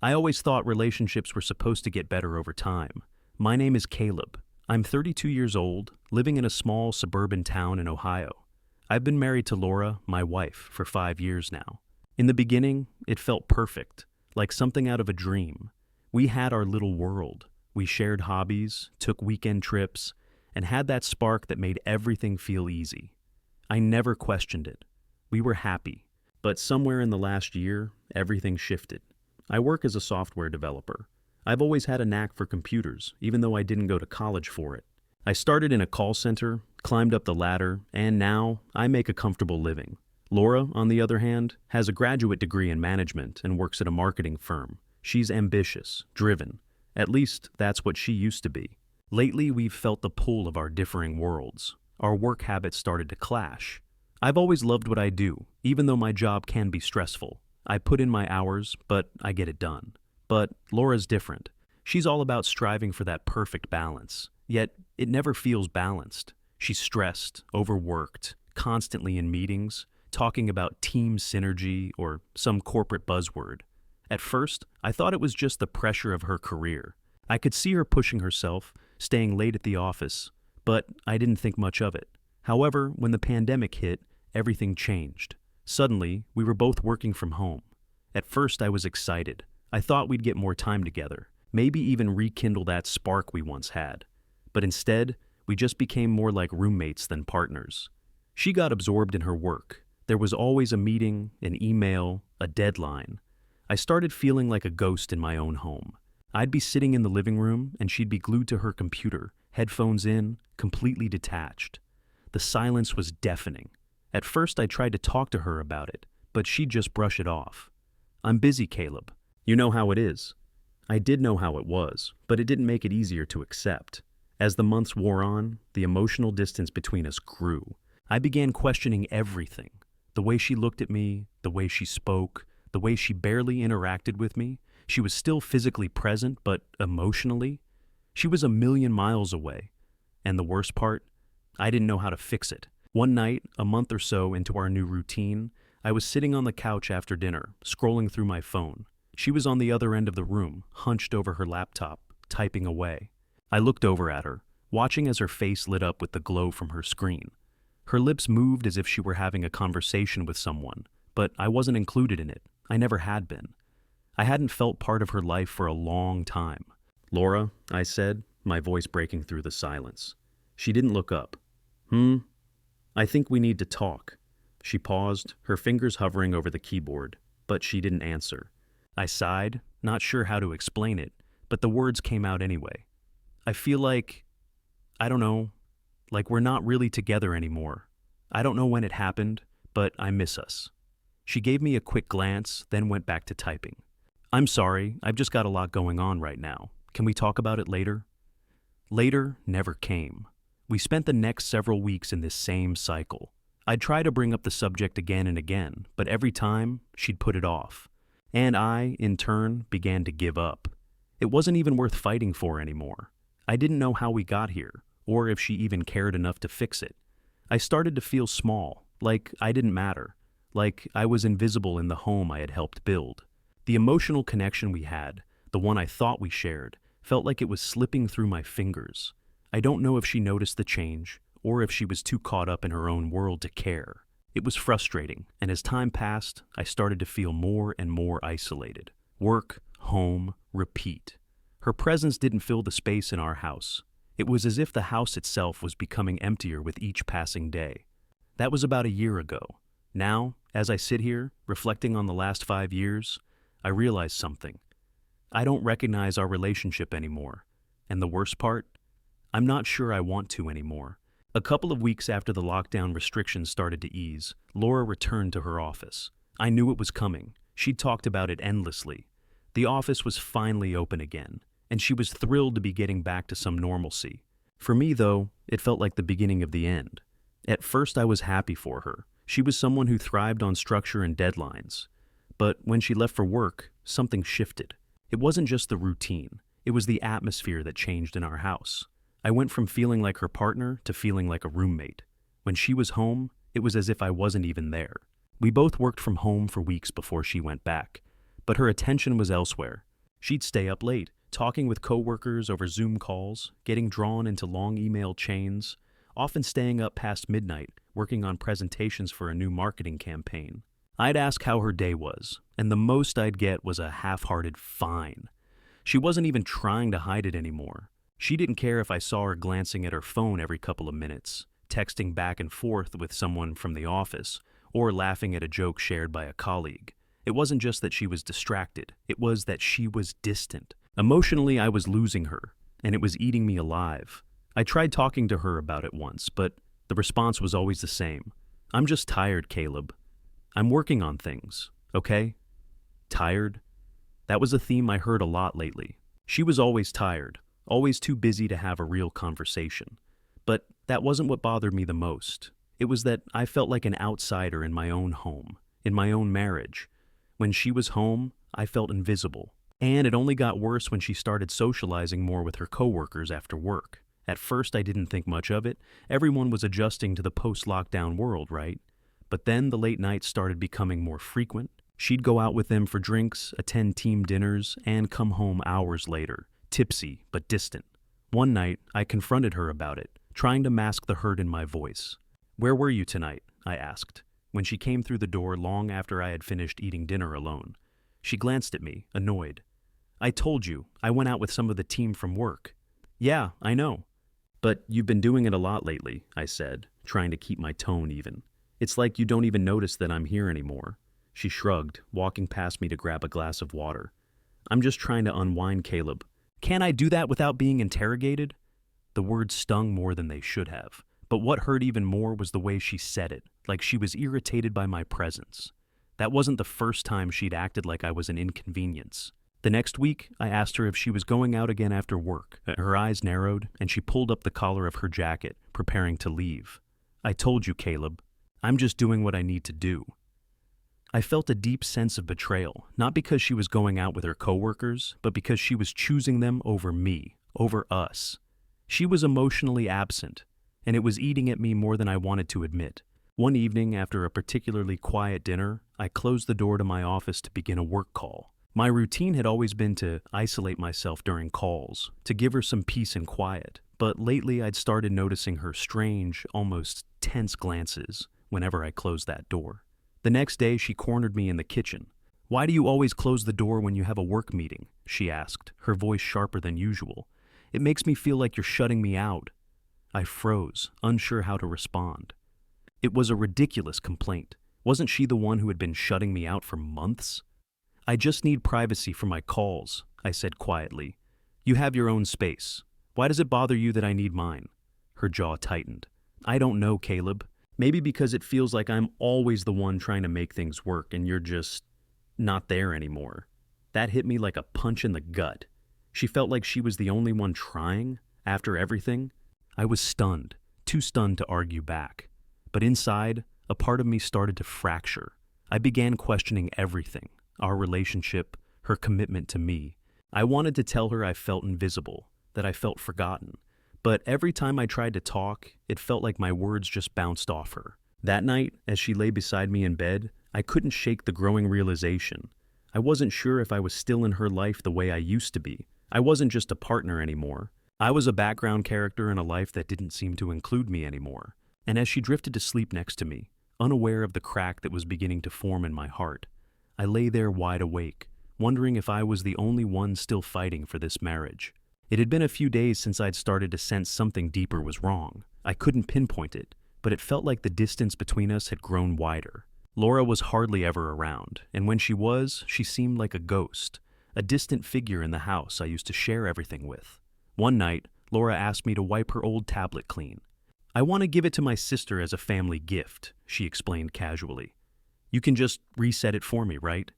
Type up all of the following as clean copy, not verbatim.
I always thought relationships were supposed to get better over time. My name is Caleb. I'm 32 years old, living in a small suburban town in Ohio. I've been married to Laura, my wife, for 5 years now. In the beginning, it felt perfect, like something out of a dream. We had our little world. We shared hobbies, took weekend trips, and had that spark that made everything feel easy. I never questioned it. We were happy. But somewhere in the last year, everything shifted. I work as a software developer. I've always had a knack for computers, even though I didn't go to college for it. I started in a call center, climbed up the ladder, and now I make a comfortable living. Laura, on the other hand, has a graduate degree in management and works at a marketing firm. She's ambitious, driven. At least that's what she used to be. Lately, we've felt the pull of our differing worlds. Our work habits started to clash. I've always loved what I do, even though my job can be stressful. I put in my hours, but I get it done. But Laura's different. She's all about striving for that perfect balance. Yet, it never feels balanced. She's stressed, overworked, constantly in meetings, talking about team synergy or some corporate buzzword. At first, I thought it was just the pressure of her career. I could see her pushing herself, staying late at the office, but I didn't think much of it. However, when the pandemic hit, everything changed. Suddenly, we were both working from home. At first, I was excited. I thought we'd get more time together, maybe even rekindle that spark we once had. But instead, we just became more like roommates than partners. She got absorbed in her work. There was always a meeting, an email, a deadline. I started feeling like a ghost in my own home. I'd be sitting in the living room and she'd be glued to her computer, headphones in, completely detached. The silence was deafening. At first I tried to talk to her about it, but she'd just brush it off. "I'm busy, Caleb. You know how it is." I did know how it was, but it didn't make it easier to accept. As the months wore on, the emotional distance between us grew. I began questioning everything. The way she looked at me, the way she spoke, the way she barely interacted with me. She was still physically present, but emotionally, she was a million miles away. And the worst part, I didn't know how to fix it. One night, a month or so into our new routine, I was sitting on the couch after dinner, scrolling through my phone. She was on the other end of the room, hunched over her laptop, typing away. I looked over at her, watching as her face lit up with the glow from her screen. Her lips moved as if she were having a conversation with someone, but I wasn't included in it. I never had been. I hadn't felt part of her life for a long time. "Laura," I said, my voice breaking through the silence. She didn't look up. "I think we need to talk." She paused, her fingers hovering over the keyboard, but she didn't answer. I sighed, not sure how to explain it, but the words came out anyway. "I feel like, I don't know, like we're not really together anymore. I don't know when it happened, but I miss us." She gave me a quick glance, then went back to typing. "I'm sorry, I've just got a lot going on right now. Can we talk about it later?" Later never came. We spent the next several weeks in this same cycle. I'd try to bring up the subject again and again, but every time, she'd put it off. And I, in turn, began to give up. It wasn't even worth fighting for anymore. I didn't know how we got here, or if she even cared enough to fix it. I started to feel small, like I didn't matter, like I was invisible in the home I had helped build. The emotional connection we had, the one I thought we shared, felt like it was slipping through my fingers. I don't know if she noticed the change, or if she was too caught up in her own world to care. It was frustrating, and as time passed, I started to feel more and more isolated. Work, home, repeat. Her presence didn't fill the space in our house. It was as if the house itself was becoming emptier with each passing day. That was about a year ago. Now, as I sit here, reflecting on the last 5 years, I realize something. I don't recognize our relationship anymore. And the worst part? I'm not sure I want to anymore. A couple of weeks after the lockdown restrictions started to ease, Laura returned to her office. I knew it was coming. She'd talked about it endlessly. The office was finally open again, and she was thrilled to be getting back to some normalcy. For me, though, it felt like the beginning of the end. At first, I was happy for her. She was someone who thrived on structure and deadlines. But when she left for work, something shifted. It wasn't just the routine. It was the atmosphere that changed in our house. I went from feeling like her partner to feeling like a roommate. When she was home, it was as if I wasn't even there. We both worked from home for weeks before she went back, but her attention was elsewhere. She'd stay up late, talking with coworkers over Zoom calls, getting drawn into long email chains, often staying up past midnight, working on presentations for a new marketing campaign. I'd ask how her day was, and the most I'd get was a half-hearted fine. She wasn't even trying to hide it anymore. She didn't care if I saw her glancing at her phone every couple of minutes, texting back and forth with someone from the office, or laughing at a joke shared by a colleague. It wasn't just that she was distracted, it was that she was distant. Emotionally, I was losing her, and it was eating me alive. I tried talking to her about it once, but the response was always the same. I'm just tired, Caleb. I'm working on things, okay? Tired? That was a theme I heard a lot lately. She was always tired, always too busy to have a real conversation. But that wasn't what bothered me the most. It was that I felt like an outsider in my own home, in my own marriage. When she was home, I felt invisible. And it only got worse when she started socializing more with her coworkers after work. At first, I didn't think much of it. Everyone was adjusting to the post-lockdown world, right? But then the late nights started becoming more frequent. She'd go out with them for drinks, attend team dinners, and come home hours later, tipsy but distant. One night, I confronted her about it, trying to mask the hurt in my voice. "Where were you tonight?" I asked, when she came through the door long after I had finished eating dinner alone. She glanced at me, annoyed. "I told you, I went out with some of the team from work." "Yeah, I know." "But you've been doing it a lot lately," I said, trying to keep my tone even. "It's like you don't even notice that I'm here anymore." She shrugged, walking past me to grab a glass of water. "I'm just trying to unwind, Caleb. Can't I do that without being interrogated?" The words stung more than they should have. But what hurt even more was the way she said it, like she was irritated by my presence. That wasn't the first time she'd acted like I was an inconvenience. The next week, I asked her if she was going out again after work. Her eyes narrowed, and she pulled up the collar of her jacket, preparing to leave. "I told you, Caleb. I'm just doing what I need to do." I felt a deep sense of betrayal, not because she was going out with her coworkers, but because she was choosing them over me, over us. She was emotionally absent, and it was eating at me more than I wanted to admit. One evening, after a particularly quiet dinner, I closed the door to my office to begin a work call. My routine had always been to isolate myself during calls, to give her some peace and quiet, but lately I'd started noticing her strange, almost tense glances whenever I closed that door. The next day, she cornered me in the kitchen. "Why do you always close the door when you have a work meeting?" she asked, her voice sharper than usual. "It makes me feel like you're shutting me out." I froze, unsure how to respond. It was a ridiculous complaint. Wasn't she the one who had been shutting me out for months? "I just need privacy for my calls," I said quietly. "You have your own space. Why does it bother you that I need mine?" Her jaw tightened. "I don't know, Caleb. Maybe because it feels like I'm always the one trying to make things work and you're just not there anymore." That hit me like a punch in the gut. She felt like she was the only one trying, after everything. I was stunned, too stunned to argue back. But inside, a part of me started to fracture. I began questioning everything, our relationship, her commitment to me. I wanted to tell her I felt invisible, that I felt forgotten. But every time I tried to talk, it felt like my words just bounced off her. That night, as she lay beside me in bed, I couldn't shake the growing realization. I wasn't sure if I was still in her life the way I used to be. I wasn't just a partner anymore. I was a background character in a life that didn't seem to include me anymore. And as she drifted to sleep next to me, unaware of the crack that was beginning to form in my heart, I lay there wide awake, wondering if I was the only one still fighting for this marriage. It had been a few days since I'd started to sense something deeper was wrong. I couldn't pinpoint it, but it felt like the distance between us had grown wider. Laura was hardly ever around, and when she was, she seemed like a ghost, a distant figure in the house I used to share everything with. One night, Laura asked me to wipe her old tablet clean. "I want to give it to my sister as a family gift," she explained casually. "You can just reset it for me, right?"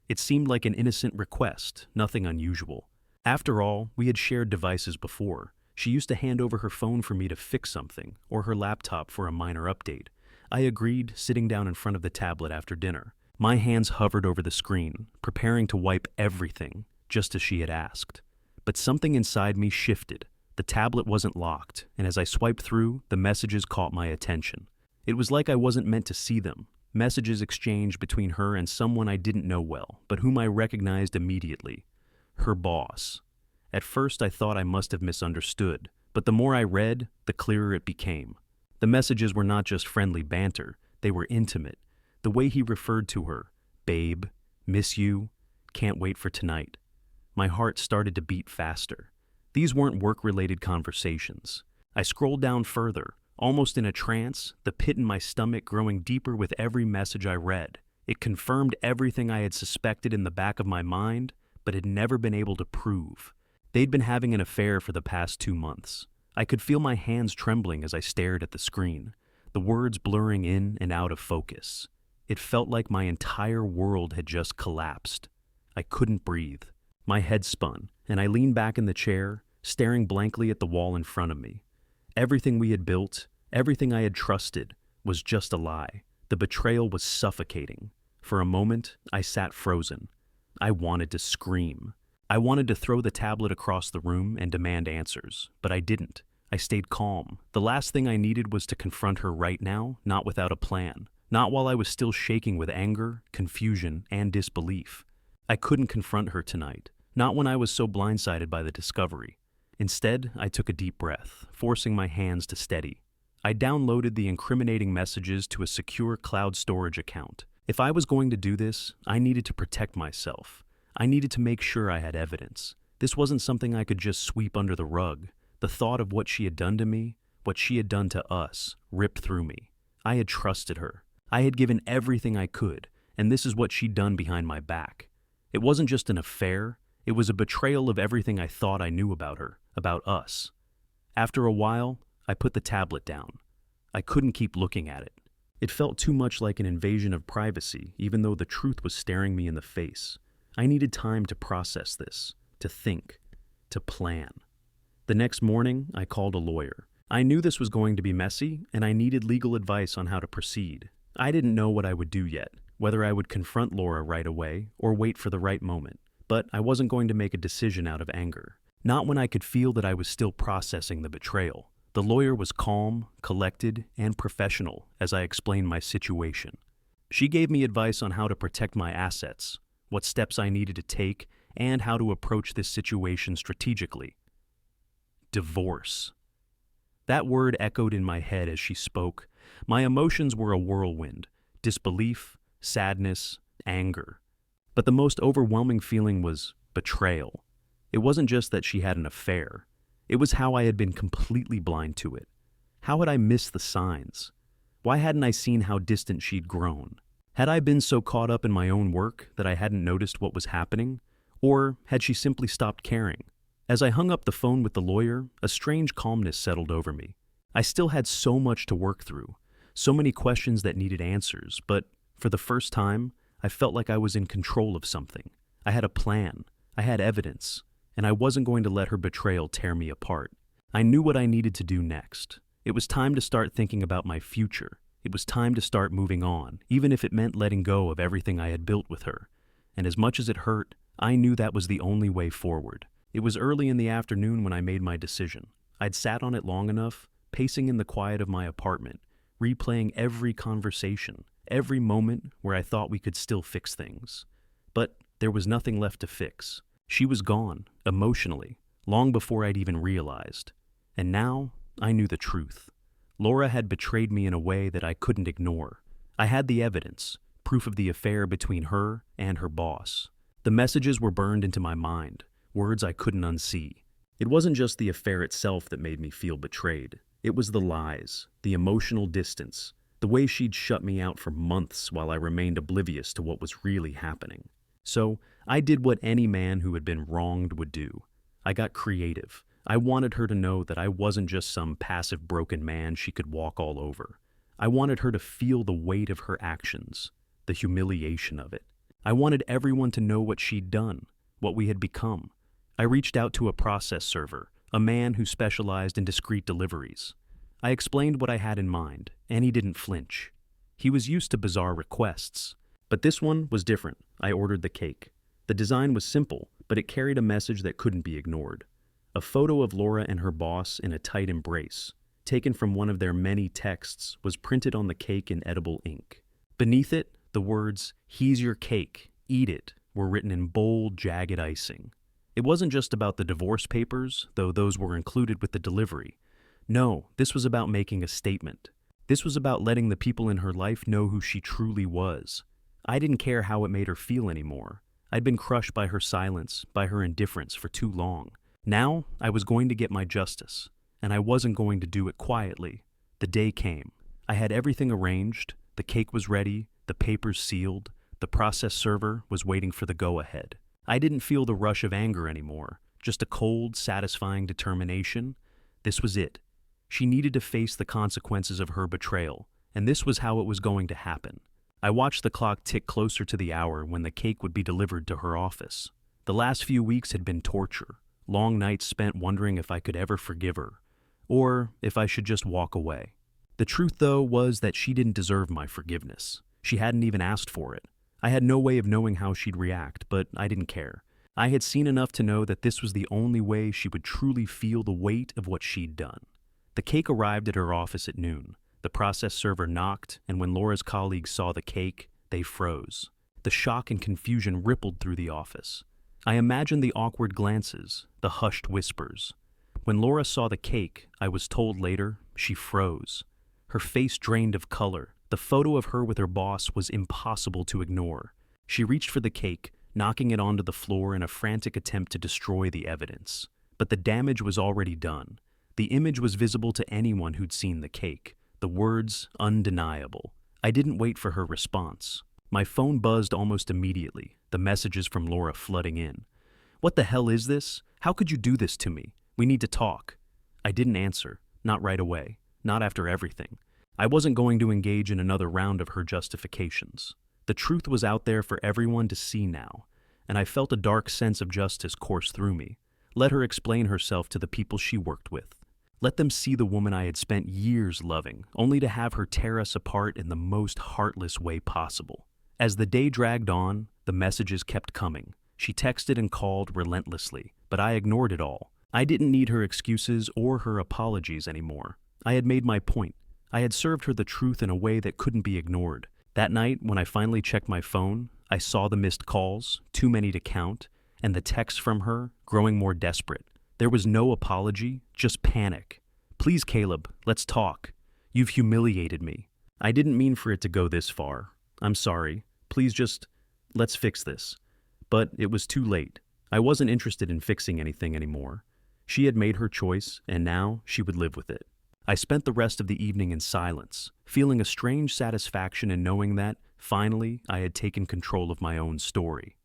It seemed like an innocent request, nothing unusual. After all, we had shared devices before. She used to hand over her phone for me to fix something, or her laptop for a minor update. I agreed, sitting down in front of the tablet after dinner. My hands hovered over the screen, preparing to wipe everything, just as she had asked. But something inside me shifted. The tablet wasn't locked, and as I swiped through, the messages caught my attention. It was like I wasn't meant to see them. Messages exchanged between her and someone I didn't know well, but whom I recognized immediately. her boss. At first I thought I must have misunderstood, but the more I read, the clearer it became. The messages were not just friendly banter, they were intimate. The way he referred to her, babe, miss you, can't wait for tonight. My heart started to beat faster. These weren't work-related conversations. I scrolled down further, almost in a trance, the pit in my stomach growing deeper with every message I read. It confirmed everything I had suspected in the back of my mind, but had never been able to prove. They'd been having an affair for the past 2 months. I could feel my hands trembling as I stared at the screen, the words blurring in and out of focus. It felt like my entire world had just collapsed. I couldn't breathe. My head spun, and I leaned back in the chair, staring blankly at the wall in front of me. Everything we had built, everything I had trusted, was just a lie. The betrayal was suffocating. For a moment, I sat frozen. I wanted to scream. I wanted to throw the tablet across the room and demand answers, but I didn't. I stayed calm. The last thing I needed was to confront her right now, not without a plan. Not while I was still shaking with anger, confusion, and disbelief. I couldn't confront her tonight, not when I was so blindsided by the discovery. Instead, I took a deep breath, forcing my hands to steady. I downloaded the incriminating messages to a secure cloud storage account. If I was going to do this, I needed to protect myself. I needed to make sure I had evidence. This wasn't something I could just sweep under the rug. The thought of what she had done to me, what she had done to us, ripped through me. I had trusted her. I had given everything I could, and this is what she'd done behind my back. It wasn't just an affair, it was a betrayal of everything I thought I knew about her, about us. After a while, I put the tablet down. I couldn't keep looking at it. It felt too much like an invasion of privacy, even though the truth was staring me in the face. I needed time to process this, to think, to plan. The next morning, I called a lawyer. I knew this was going to be messy, and I needed legal advice on how to proceed. I didn't know what I would do yet, whether I would confront Laura right away or wait for the right moment. But I wasn't going to make a decision out of anger. Not when I could feel that I was still processing the betrayal. The lawyer was calm, collected, and professional as I explained my situation. She gave me advice on how to protect my assets, what steps I needed to take, and how to approach this situation strategically. Divorce. That word echoed in my head as she spoke. My emotions were a whirlwind: disbelief, sadness, anger. But the most overwhelming feeling was betrayal. It wasn't just that she had an affair. It was how I had been completely blind to it. How had I missed the signs? Why hadn't I seen how distant she'd grown? Had I been so caught up in my own work that I hadn't noticed what was happening? Or had she simply stopped caring? As I hung up the phone with the lawyer, a strange calmness settled over me. I still had so much to work through, so many questions that needed answers, but for the first time, I felt like I was in control of something. I had a plan, I had evidence, and I wasn't going to let her betrayal tear me apart. I knew what I needed to do next. It was time to start thinking about my future. It was time to start moving on, even if it meant letting go of everything I had built with her. And as much as it hurt, I knew that was the only way forward. It was early in the afternoon when I made my decision. I'd sat on it long enough, pacing in the quiet of my apartment, replaying every conversation, every moment where I thought we could still fix things. But there was nothing left to fix. She was gone, emotionally, long before I'd even realized. And now, I knew the truth. Laura had betrayed me in a way that I couldn't ignore. I had the evidence, proof of the affair between her and her boss. The messages were burned into my mind, words I couldn't unsee. It wasn't just the affair itself that made me feel betrayed. It was the lies, the emotional distance, the way she'd shut me out for months while I remained oblivious to what was really happening. So, I did what any man who had been wronged would do. I got creative. I wanted her to know that I wasn't just some passive broken man she could walk all over. I wanted her to feel the weight of her actions, the humiliation of it. I wanted everyone to know what she'd done, what we had become. I reached out to a process server, a man who specialized in discreet deliveries. I explained what I had in mind, and he didn't flinch. He was used to bizarre requests. But this one was different. I ordered the cake. The design was simple, but it carried a message that couldn't be ignored. A photo of Laura and her boss in a tight embrace, taken from one of their many texts, was printed on the cake in edible ink. Beneath it, the words, "He's your cake, eat it," were written in bold, jagged icing. It wasn't just about the divorce papers, though those were included with the delivery. No, this was about making a statement. This was about letting the people in her life know who she truly was. I didn't care how it made her feel anymore. I'd been crushed by her silence, by her indifference for too long. Now, I was going to get my justice, and I wasn't going to do it quietly. The day came. I had everything arranged, the cake was ready, the papers sealed, the process server was waiting for the go-ahead. I didn't feel the rush of anger anymore, just a cold, satisfying determination. This was it. She needed to face the consequences of her betrayal, and this was how it was going to happen. I watched the clock tick closer to the hour when the cake would be delivered to her office. The last few weeks had been torture, long nights spent wondering if I could ever forgive her, or if I should just walk away. The truth, though, was that she didn't deserve my forgiveness. She hadn't even asked for it. I had no way of knowing how she'd react, but I didn't care. I had seen enough to know that this was the only way she would truly feel the weight of what she'd done. The cake arrived at her office at noon. The process server knocked, and when Laura's colleagues saw the cake, they froze. The shock and confusion rippled through the office. I imagined the awkward glances, the hushed whispers. When Laura saw the cake, I was told later, she froze. Her face drained of color. The photo of her with her boss was impossible to ignore. She reached for the cake, knocking it onto the floor in a frantic attempt to destroy the evidence. But the damage was already done. The image was visible to anyone who'd seen the cake. The words undeniable. I didn't wait for her response. My phone buzzed almost immediately, the messages from Laura flooding in. "What the hell is this? How could you do this to me? We need to talk." I didn't answer, not right away, not after everything. I wasn't going to engage in another round of her justifications. The truth was out there for everyone to see now, and I felt a dark sense of justice course through me. Let her explain herself to the people she worked with. Let them see the woman I had spent years loving, only to have her tear us apart in the most heartless way possible. As the day dragged on, the messages kept coming. She texted and called relentlessly, but I ignored it all. I didn't need her excuses or her apologies anymore. I had made my point. I had served her the truth in a way that couldn't be ignored. That night, when I finally checked my phone, I saw the missed calls, too many to count, and the texts from her growing more desperate. There was no apology, just panic. "Please, Caleb, let's talk. You've humiliated me. I didn't mean for it to go this far. I'm sorry. Please let's fix this." But it was too late. I wasn't interested in fixing anything anymore. She had made her choice, and now she would live with it. I spent the rest of the evening in silence, feeling a strange satisfaction in knowing that, finally, I had taken control of my own story.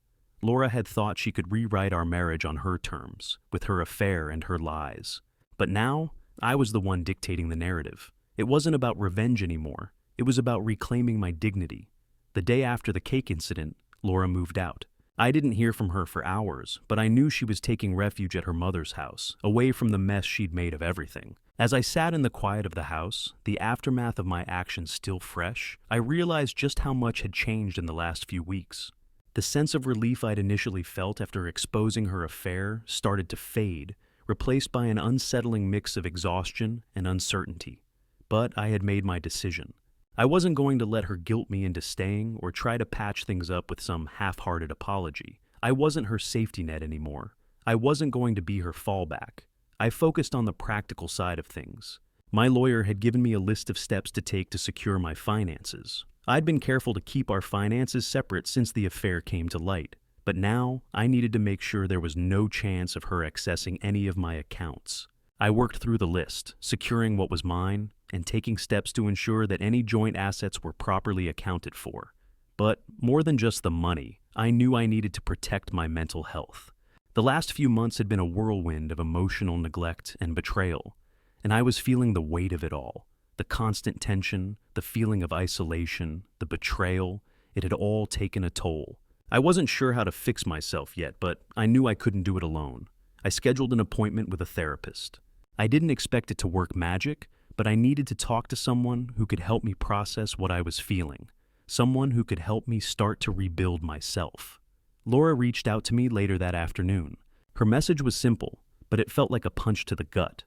Laura had thought she could rewrite our marriage on her terms, with her affair and her lies. But now, I was the one dictating the narrative. It wasn't about revenge anymore. It was about reclaiming my dignity. The day after the cake incident, Laura moved out. I didn't hear from her for hours, but I knew she was taking refuge at her mother's house, away from the mess she'd made of everything. As I sat in the quiet of the house, the aftermath of my actions still fresh, I realized just how much had changed in the last few weeks. The sense of relief I'd initially felt after exposing her affair started to fade, replaced by an unsettling mix of exhaustion and uncertainty. But I had made my decision. I wasn't going to let her guilt me into staying or try to patch things up with some half-hearted apology. I wasn't her safety net anymore. I wasn't going to be her fallback. I focused on the practical side of things. My lawyer had given me a list of steps to take to secure my finances. I'd been careful to keep our finances separate since the affair came to light, but now I needed to make sure there was no chance of her accessing any of my accounts. I worked through the list, securing what was mine, and taking steps to ensure that any joint assets were properly accounted for. But more than just the money, I knew I needed to protect my mental health. The last few months had been a whirlwind of emotional neglect and betrayal, and I was feeling the weight of it all. The constant tension, the feeling of isolation, the betrayal, it had all taken a toll. I wasn't sure how to fix myself yet, but I knew I couldn't do it alone. I scheduled an appointment with a therapist. I didn't expect it to work magic, but I needed to talk to someone who could help me process what I was feeling, someone who could help me start to rebuild myself. Laura reached out to me later that afternoon. Her message was simple, but it felt like a punch to the gut.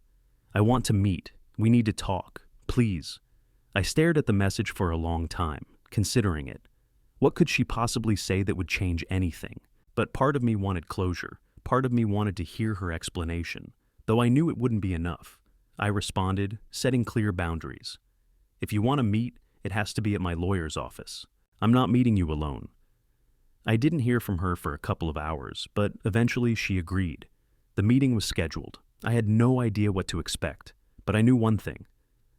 "I want to meet. We need to talk. Please." I stared at the message for a long time, considering it. What could she possibly say that would change anything? But part of me wanted closure. part of me wanted to hear her explanation, though I knew it wouldn't be enough. I responded, setting clear boundaries. If you want to meet, it has to be at my lawyer's office. I'm not meeting you alone. I didn't hear from her for a couple of hours, but eventually she agreed. The meeting was scheduled. I had no idea what to expect, but I knew one thing.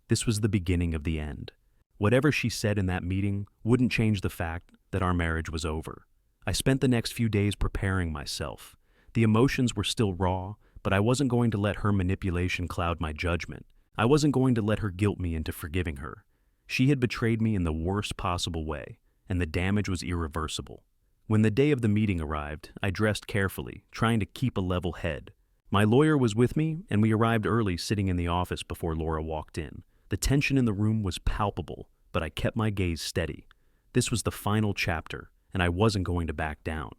This was the beginning of the end. Whatever she said in that meeting wouldn't change the fact that our marriage was over. I spent the next few days preparing myself. The emotions were still raw, but I wasn't going to let her manipulation cloud my judgment. I wasn't going to let her guilt me into forgiving her. She had betrayed me in the worst possible way, and the damage was irreversible. When the day of the meeting arrived, I dressed carefully, trying to keep a level head. My lawyer was with me, and we arrived early, sitting in the office before Laura walked in. The tension in the room was palpable, but I kept my gaze steady. This was the final chapter, and I wasn't going to back down.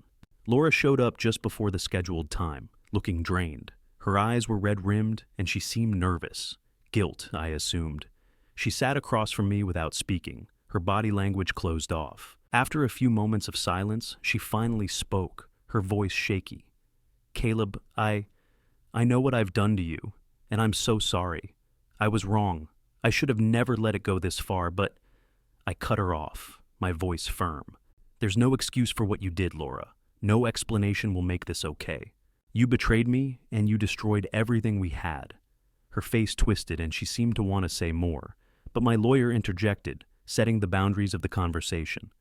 Laura showed up just before the scheduled time, looking drained. Her eyes were red-rimmed, and she seemed nervous. Guilt, I assumed. She sat across from me without speaking, her body language closed off. After a few moments of silence, she finally spoke, her voice shaky. "Caleb, I know what I've done to you, and I'm so sorry. I was wrong. I should have never let it go this far, but..." I cut her off, my voice firm. "There's no excuse for what you did, Laura. No explanation will make this okay. You betrayed me, and you destroyed everything we had." Her face twisted, and she seemed to want to say more, but my lawyer interjected, setting the boundaries of the conversation.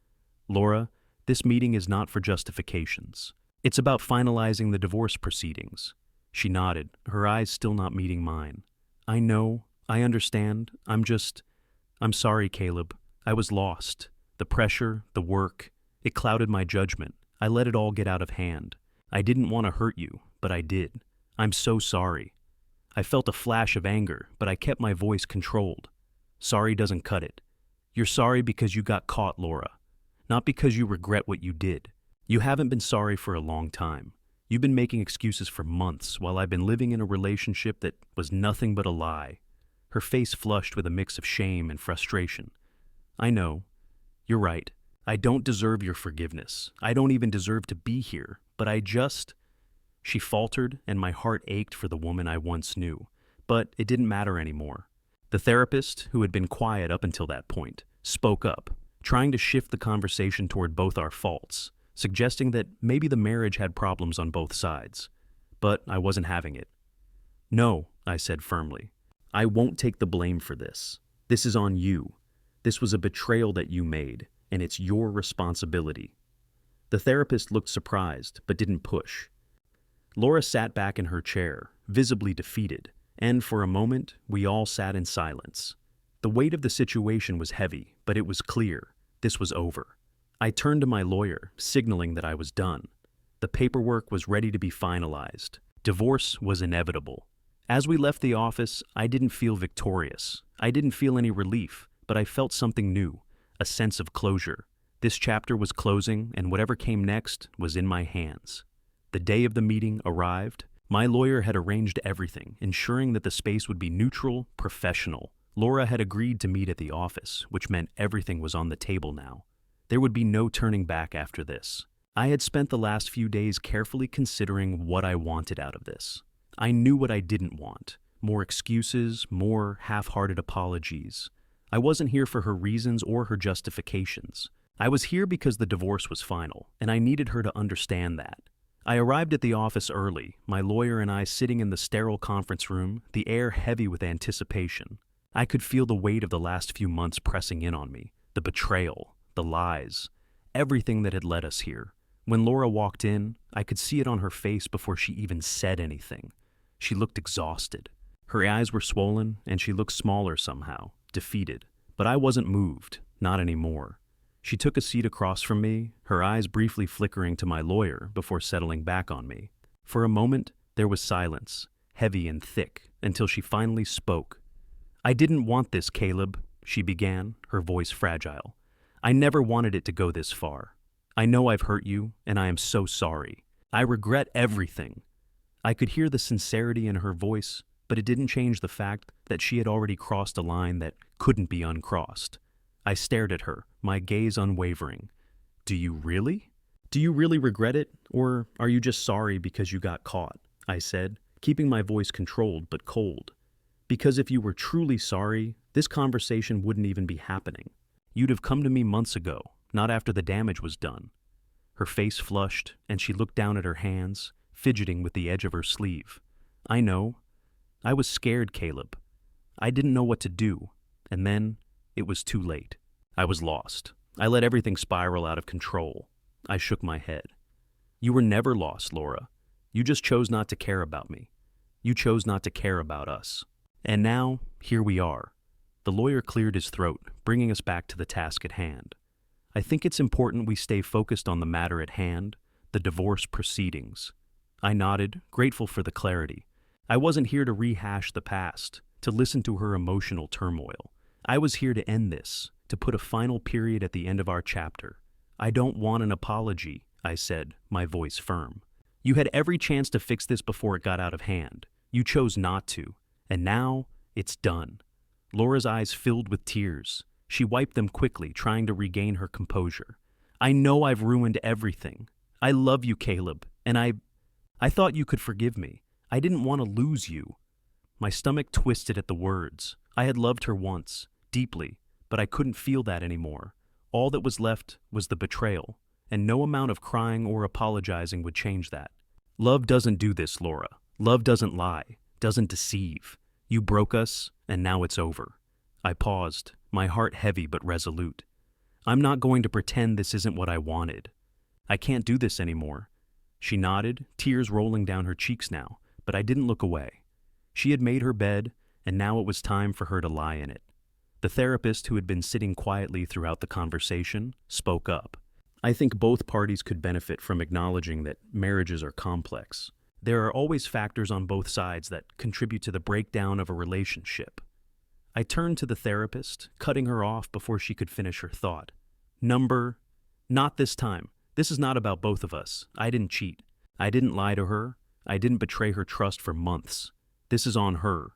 "Laura, this meeting is not for justifications. It's about finalizing the divorce proceedings." She nodded, her eyes still not meeting mine. "I know, I understand, I'm sorry, Caleb. I was lost. The pressure, the work, it clouded my judgment. I let it all get out of hand. I didn't want to hurt you, but I did. I'm so sorry." I felt a flash of anger, but I kept my voice controlled. "Sorry doesn't cut it. You're sorry because you got caught, Laura. Not because you regret what you did. You haven't been sorry for a long time. You've been making excuses for months while I've been living in a relationship that was nothing but a lie." Her face flushed with a mix of shame and frustration. "I know. You're right. I don't deserve your forgiveness. I don't even deserve to be here, but I just..." She faltered, and my heart ached for the woman I once knew, but it didn't matter anymore. The therapist, who had been quiet up until that point, spoke up, trying to shift the conversation toward both our faults, suggesting that maybe the marriage had problems on both sides. But I wasn't having it. "No," I said firmly. "I won't take the blame for this. This is on you. This was a betrayal that you made, and it's your responsibility." The therapist looked surprised, but didn't push. Laura sat back in her chair, visibly defeated, and for a moment, we all sat in silence. The weight of the situation was heavy, but it was clear. This was over. I turned to my lawyer, signaling that I was done. The paperwork was ready to be finalized. Divorce was inevitable. As we left the office, I didn't feel victorious. I didn't feel any relief, but I felt something new, a sense of closure. This chapter was closing, and whatever came next was in my hands. The day of the meeting arrived. My lawyer had arranged everything, ensuring that the space would be neutral, professional. Laura had agreed to meet at the office, which meant everything was on the table now. There would be no turning back after this. I had spent the last few days carefully considering what I wanted out of this. I knew what I didn't want. More excuses, more half-hearted apologies. I wasn't here for her reasons or her justifications. I was here because the divorce was final, and I needed her to understand that. I arrived at the office early, my lawyer and I sitting in the sterile conference room, the air heavy with anticipation. I could feel the weight of the last few months pressing in on me, the betrayal, the lies, everything that had led us here. When Laura walked in, I could see it on her face before she even said anything. She looked exhausted. Her eyes were swollen, and she looked smaller somehow, defeated. But I wasn't moved, not anymore. She took a seat across from me, her eyes briefly flickering to my lawyer before settling back on me. For a moment, there was silence, heavy and thick, until she finally spoke. "I didn't want this, Caleb," she began, her voice fragile. "I never wanted it to go this far. I know I've hurt you, and I am so sorry. I regret everything." I could hear the sincerity in her voice, but it didn't change the fact that she had already crossed a line that couldn't be uncrossed. I stared at her, my gaze unwavering. "Do you really?" Do you really regret it, or are you just sorry because you got caught? I said, keeping my voice controlled but cold. Because if you were truly sorry, this conversation wouldn't even be happening. You'd have come to me months ago, not after the damage was done. Her face flushed, and she looked down at her hands, fidgeting with the edge of her sleeve. I know. I was scared, Caleb. I didn't know what to do, and then it was too late. I was lost. I let everything spiral out of control. I shook my head. You were never lost, Laura. You just chose not to care about me. You chose not to care about us. And now, here we are. The lawyer cleared his throat, bringing us back to the task at hand. I think it's important we stay focused on the matter at hand, the divorce proceedings. I nodded, grateful for the clarity. I wasn't here to rehash the past, to listen to her emotional turmoil. I was here to end this, to put a final period at the end of our chapter. I don't want an apology, I said, my voice firm. You had every chance to fix this before it got out of hand. You chose not to, and now it's done. Laura's eyes filled with tears. She wiped them quickly, trying to regain her composure. I know I've ruined everything. I love you, Caleb, and I thought you could forgive me. I didn't want to lose you. My stomach twisted at the words. I had loved her once, deeply, but I couldn't feel that anymore. All that was left was the betrayal, and no amount of crying or apologizing would change that. Love doesn't do this, Laura. Love doesn't lie, doesn't deceive. You broke us, and now it's over. I paused, my heart heavy but resolute. I'm not going to pretend this isn't what I wanted. I can't do this anymore. She nodded, tears rolling down her cheeks now, but I didn't look away. She had made her bed, and now it was time for her to lie in it. The therapist, who had been sitting quietly throughout the conversation, spoke up. I think both parties could benefit from acknowledging that marriages are complex. There are always factors on both sides that contribute to the breakdown of a relationship. I turned to the therapist, cutting her off before she could finish her thought. Not this time. This is not about both of us. I didn't cheat. I didn't lie to her. I didn't betray her trust for months. This is on her.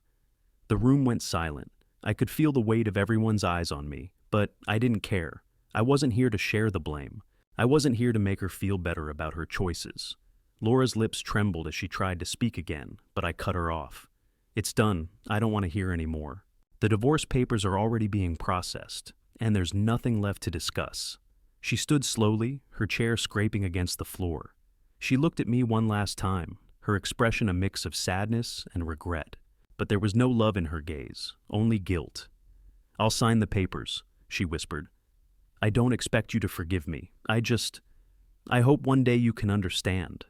The room went silent. I could feel the weight of everyone's eyes on me, but I didn't care. I wasn't here to share the blame. I wasn't here to make her feel better about her choices. Laura's lips trembled as she tried to speak again, but I cut her off. It's done. I don't want to hear any more. The divorce papers are already being processed, and there's nothing left to discuss. She stood slowly, her chair scraping against the floor. She looked at me one last time, her expression a mix of sadness and regret. But there was no love in her gaze, only guilt. I'll sign the papers, she whispered. I don't expect you to forgive me. I hope one day you can understand.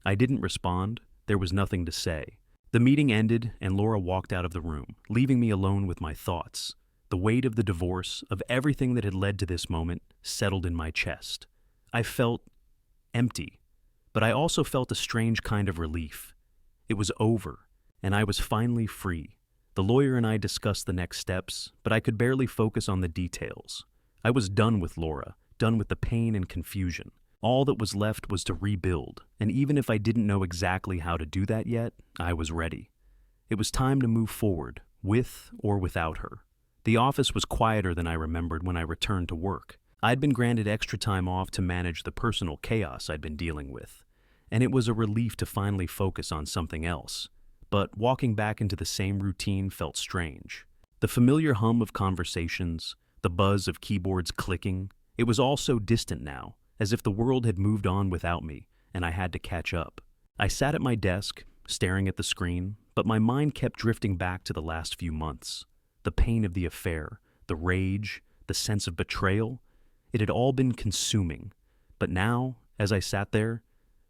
I didn't respond. There was nothing to say. The meeting ended, and Laura walked out of the room, leaving me alone with my thoughts. The weight of the divorce, of everything that had led to this moment, settled in my chest. I felt empty, but I also felt a strange kind of relief. It was over, and I was finally free. The lawyer and I discussed the next steps, but I could barely focus on the details. I was done with Laura, done with the pain and confusion. All that was left was to rebuild, and even if I didn't know exactly how to do that yet, I was ready. It was time to move forward, with or without her. The office was quieter than I remembered when I returned to work. I'd been granted extra time off to manage the personal chaos I'd been dealing with, and it was a relief to finally focus on something else. But walking back into the same routine felt strange. The familiar hum of conversations, the buzz of keyboards clicking, it was all so distant now, as if the world had moved on without me, and I had to catch up. I sat at my desk, staring at the screen, but my mind kept drifting back to the last few months. The pain of the affair, the rage, the sense of betrayal, it had all been consuming. But now, as I sat there,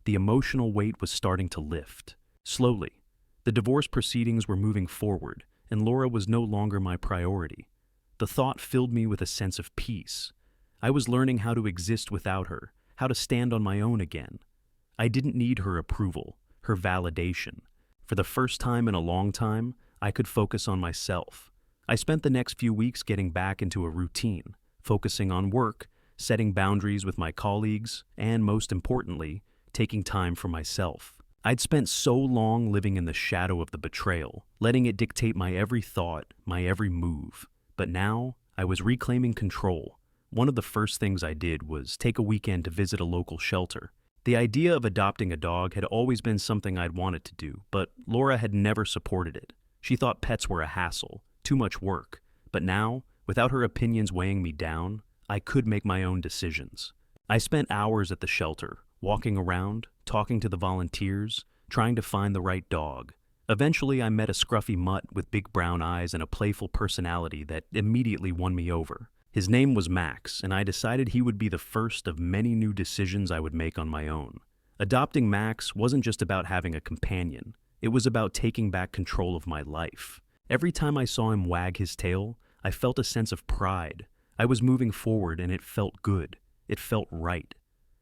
the emotional weight was starting to lift. Slowly, the divorce proceedings were moving forward, and Laura was no longer my priority. The thought filled me with a sense of peace. I was learning how to exist without her, how to stand on my own again. I didn't need her approval, her validation. For the first time in a long time, I could focus on myself. I spent the next few weeks getting back into a routine, focusing on work, setting boundaries with my colleagues, and most importantly, taking time for myself. I'd spent so long living in the shadow of the betrayal, letting it dictate my every thought, my every move. But now, I was reclaiming control. one of the first things I did was take a weekend to visit a local shelter. The idea of adopting a dog had always been something I'd wanted to do, but Laura had never supported it. She thought pets were a hassle, too much work. But now, without her opinions weighing me down, I could make my own decisions. I spent hours at the shelter, walking around, talking to the volunteers, trying to find the right dog. Eventually, I met a scruffy mutt with big brown eyes and a playful personality that immediately won me over. His name was Max, and I decided he would be the first of many new decisions I would make on my own. Adopting Max wasn't just about having a companion. It was about taking back control of my life. Every time I saw him wag his tail, I felt a sense of pride. I was moving forward, and it felt good. It felt right.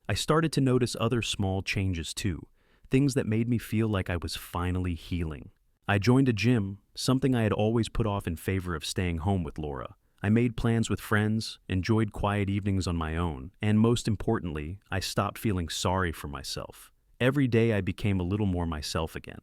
I started to notice other small changes too, things that made me feel like I was finally healing. I joined a gym, something I had always put off in favor of staying home with Laura. I made plans with friends, enjoyed quiet evenings on my own, and most importantly, I stopped feeling sorry for myself. Every day I became a little more myself again.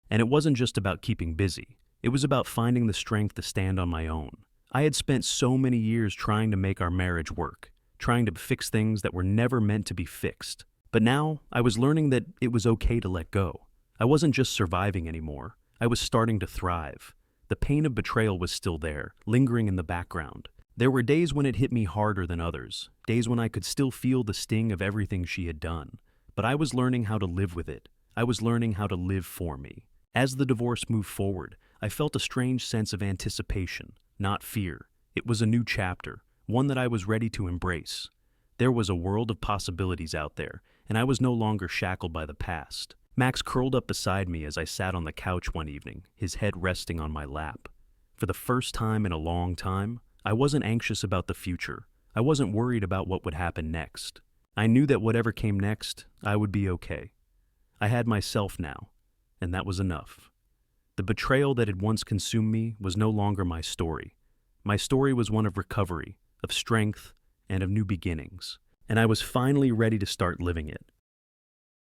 And it wasn't just about keeping busy. It was about finding the strength to stand on my own. I had spent so many years trying to make our marriage work, trying to fix things that were never meant to be fixed. But now, I was learning that it was okay to let go. I wasn't just surviving anymore. I was starting to thrive. The pain of betrayal was still there, lingering in the background. There were days when it hit me harder than others, days when I could still feel the sting of everything she had done. But I was learning how to live with it. I was learning how to live for me. As the divorce moved forward, I felt a strange sense of anticipation, not fear. It was a new chapter, one that I was ready to embrace. There was a world of possibilities out there, and I was no longer shackled by the past. Max curled up beside me as I sat on the couch one evening, his head resting on my lap. For the first time in a long time, I wasn't anxious about the future. I wasn't worried about what would happen next. I knew that whatever came next, I would be okay. I had myself now, and that was enough. The betrayal that had once consumed me was no longer my story. My story was one of recovery, of strength, and of new beginnings. And I was finally ready to start living it.